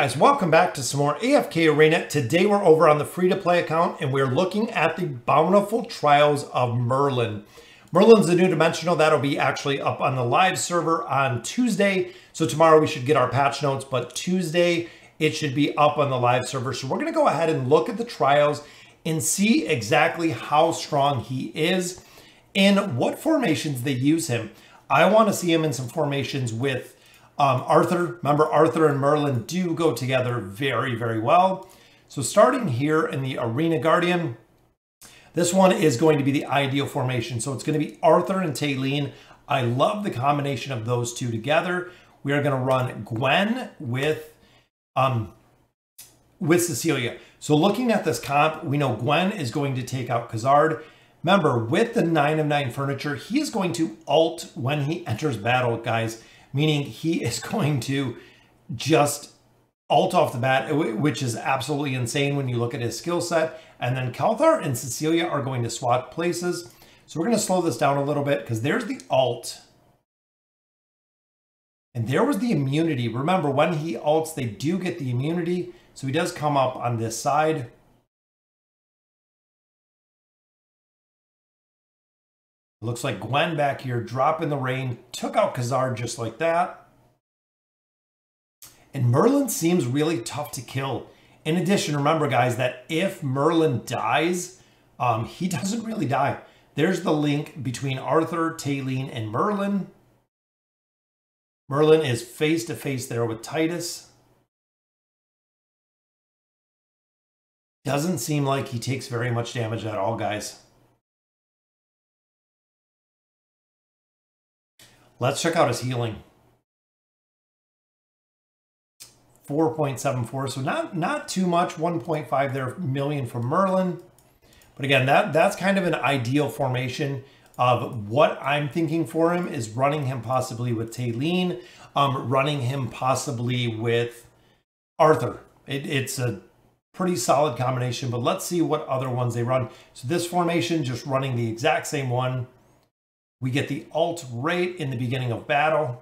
guys, welcome back to some more AFK Arena. Today we're over on the free-to-play account and we're looking at the Bountiful Trials of Merlin. Merlin's a new dimensional that'll be actually up on the live server on Tuesday. So tomorrow we should get our patch notes, but Tuesday it should be up on the live server. So we're going to go ahead and look at the trials and see exactly how strong he is and what formations they use him. I want to see him in some formations with Arthur. Remember, Arthur and Merlin do go together very, very well. So starting here in the Arena Guardian, this one is going to be the ideal formation. So it's going to be Arthur and Taylene. I love the combination of those two together. We are going to run Gwen with Cecilia. So looking at this comp, we know Gwen is going to take out Khazard. Remember, with the 9 of 9 furniture, he is going to ult when he enters battle, guys. Meaning he is going to just ult off the bat, which is absolutely insane when you look at his skill set. And then Kalthar and Cecilia are going to swap places. So we're going to slow this down a little bit because there's the ult. And there was the immunity. Remember, when he ults, they do get the immunity. So he does come up on this side. Looks like Gwen back here dropping the rain, took out Khazard just like that. And Merlin seems really tough to kill. In addition, remember guys, that if Merlin dies, he doesn't really die. There's the link between Arthur, Taylene, and Merlin. Merlin is face to face there with Titus. Doesn't seem like he takes very much damage at all, guys. Let's check out his healing. 4.74, so not too much. 1.5 there million from Merlin. But again, that's kind of an ideal formation of what I'm thinking for him is running him possibly with Taylene, running him possibly with Arthur. It's a pretty solid combination, but let's see what other ones they run. So this formation, just running the exact same one. We get the ult right in the beginning of battle.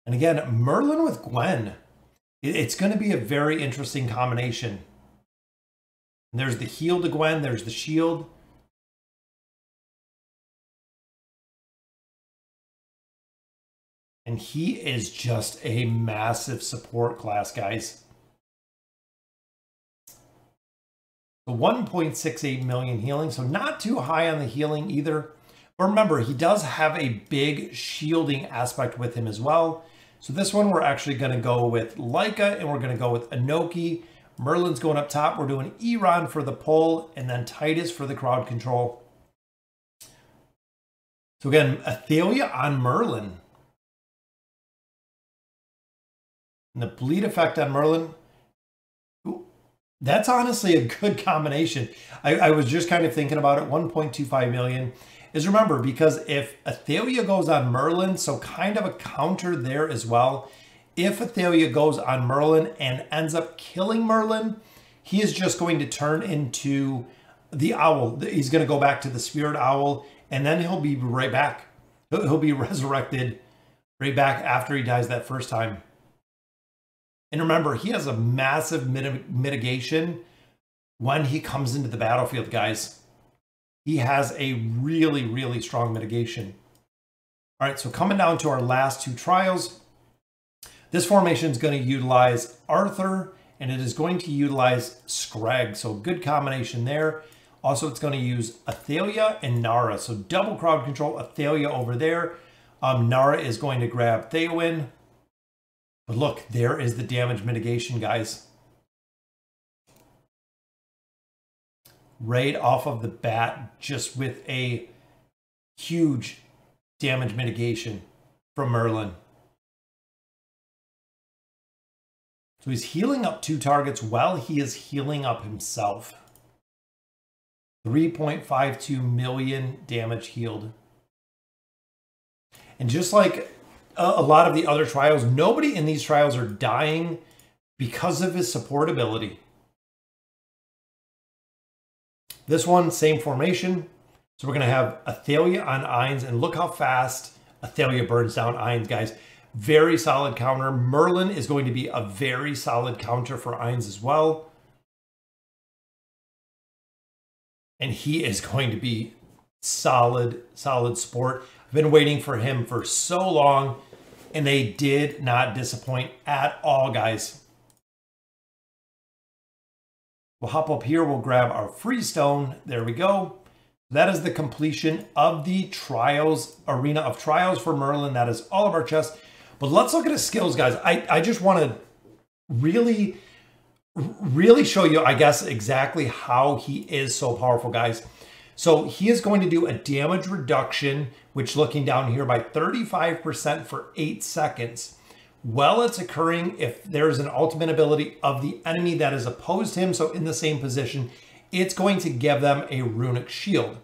And again, Merlin with Gwen. It's going to be a very interesting combination. And there's the heal to Gwen. There's the shield. And he is just a massive support class, guys. 1.68 million healing, so not too high on the healing either. But remember, he does have a big shielding aspect with him as well. So this one, we're actually going to go with Leica, and we're going to go with Inoki. Merlin's going up top. We're doing Iran for the pull, and then Titus for the crowd control. So again, Athalia on Merlin. And the bleed effect on Merlin. That's honestly a good combination. I was just kind of thinking about it. 1.25 million is, remember, because if Athalia goes on Merlin, so kind of a counter there as well. If Athalia goes on Merlin and ends up killing Merlin, he is just going to turn into the owl. He's going to go back to the spirit owl, and then he'll be right back. He'll be resurrected right back after he dies that first time. And remember, he has a massive mitigation when he comes into the battlefield, guys. He has a really, really strong mitigation. All right, so coming down to our last two trials, this formation is going to utilize Arthur, and it is going to utilize Scrag. So good combination there. Also, it's going to use Athalia and Nara. So double crowd control, Athalia over there. Nara is going to grab Theowen. But look, there is the damage mitigation, guys. Right off of the bat, just with a huge damage mitigation from Merlin. So he's healing up 2 targets while he is healing up himself. 3.52 million damage healed. And just like a lot of the other trials, nobody in these trials are dying because of his support ability. This one, same formation. So we're going to have Athalia on Ainz, and look how fast Athalia burns down Ainz, guys. Very solid counter. Merlin is going to be a very solid counter for Ainz as well. And he is going to be solid support. I've been waiting for him for so long, and they did not disappoint at all, guys. We'll hop up here. We'll grab our Freestone. There we go. That is the completion of the Trials, Arena of Trials for Merlin. That is all of our chests. But let's look at his skills, guys. I just want to really show you, I guess, exactly how he is so powerful, guys. So he is going to do a damage reduction, which looking down here by 35% for 8 seconds. While it's occurring, if there's an ultimate ability of the enemy that is opposed to him, so in the same position, it's going to give them a runic shield.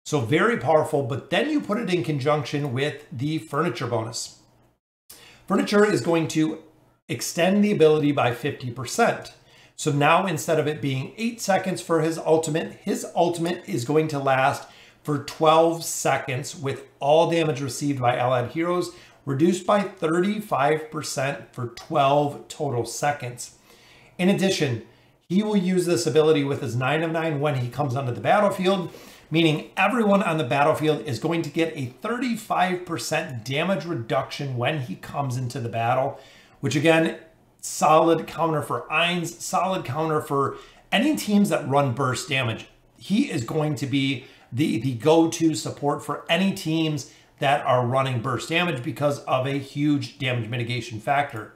So very powerful, but then you put it in conjunction with the furniture bonus. Furniture is going to extend the ability by 50%. So now instead of it being 8 seconds for his ultimate is going to last for 12 seconds with all damage received by allied heroes reduced by 35% for 12 total seconds. In addition, he will use this ability with his 9 of 9 when he comes onto the battlefield, meaning everyone on the battlefield is going to get a 35% damage reduction when he comes into the battle, which again, solid counter for Ainz, solid counter for any teams that run burst damage. He is going to be the go-to support for any teams that are running burst damage because of a huge damage mitigation factor.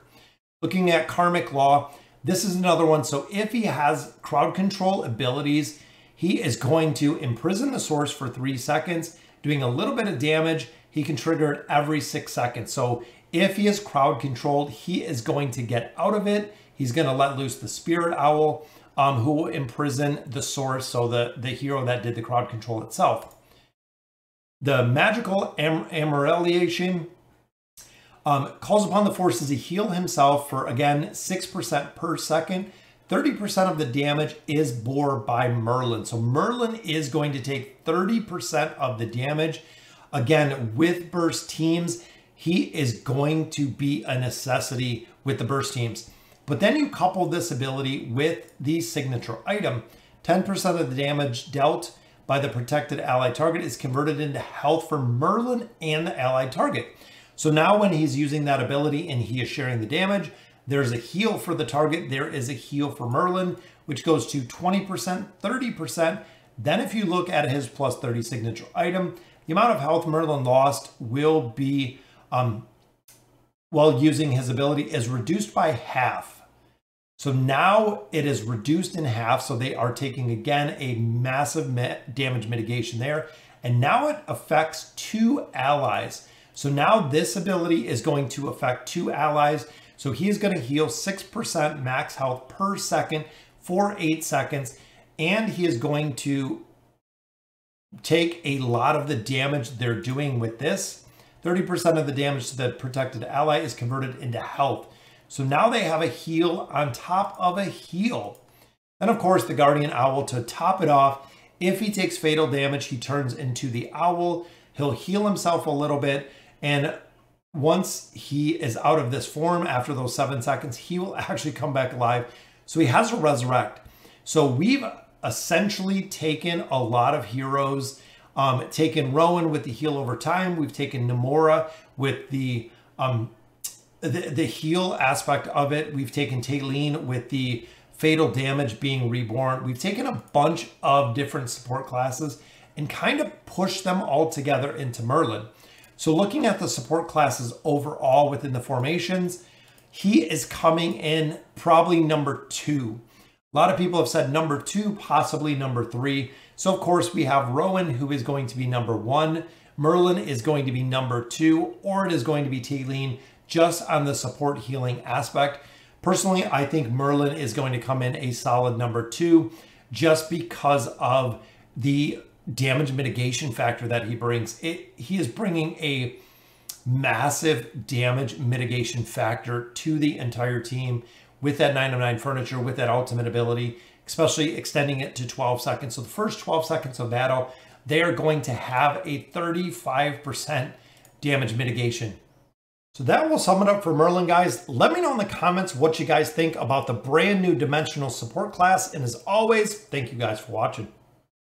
Looking at Karmic Law, this is another one. So if he has crowd control abilities, he is going to imprison the source for 3 seconds, doing a little bit of damage. He can trigger it every 6 seconds. So if he is crowd controlled, he is going to get out of it. He's going to let loose the Spirit Owl, who will imprison the source, so the hero that did the crowd control itself. The Magical Amarellation calls upon the forces to heal himself for, again, 6% per second. 30% of the damage is bore by Merlin. So Merlin is going to take 30% of the damage. Again, with burst teams, he is going to be a necessity with the burst teams. But then you couple this ability with the signature item. 10% of the damage dealt by the protected allied target is converted into health for Merlin and the allied target. So now when he's using that ability and he is sharing the damage, there's a heal for the target. There is a heal for Merlin, which goes to 20%, 30%. Then if you look at his plus 30 signature item, the amount of health Merlin lost will be, while using his ability, is reduced by half. So now it is reduced in half. So they are taking, again, a massive damage mitigation there. And now it affects 2 allies. So now this ability is going to affect 2 allies. So he is going to heal 6% max health per second for 8 seconds. And he is going to take a lot of the damage they're doing with this. 30% of the damage to the protected ally is converted into health. So now they have a heal on top of a heal. And of course, the Guardian Owl to top it off. If he takes fatal damage, he turns into the owl. He'll heal himself a little bit. And once he is out of this form, after those 7 seconds, he will actually come back alive. So he has to resurrect. So we've essentially taken a lot of heroes, taken Rowan with the heal over time. We've taken Namora with the heal aspect of it. We've taken Taylene with the fatal damage being reborn. We've taken a bunch of different support classes and kind of pushed them all together into Merlin. So looking at the support classes overall within the formations, he is coming in probably number 2. A lot of people have said number 2, possibly number 3. So of course we have Rowan, who is going to be number 1. Merlin is going to be number 2, or it is going to be Taylene, just on the support healing aspect. Personally, I think Merlin is going to come in a solid number 2, just because of the damage mitigation factor that he brings. He is bringing a massive damage mitigation factor to the entire team with that 9 of 9 furniture, with that ultimate ability, especially extending it to 12 seconds. So the first 12 seconds of battle, they are going to have a 35% damage mitigation. So that will sum it up for Merlin, guys. Let me know in the comments what you guys think about the brand new dimensional support class. And as always, thank you guys for watching.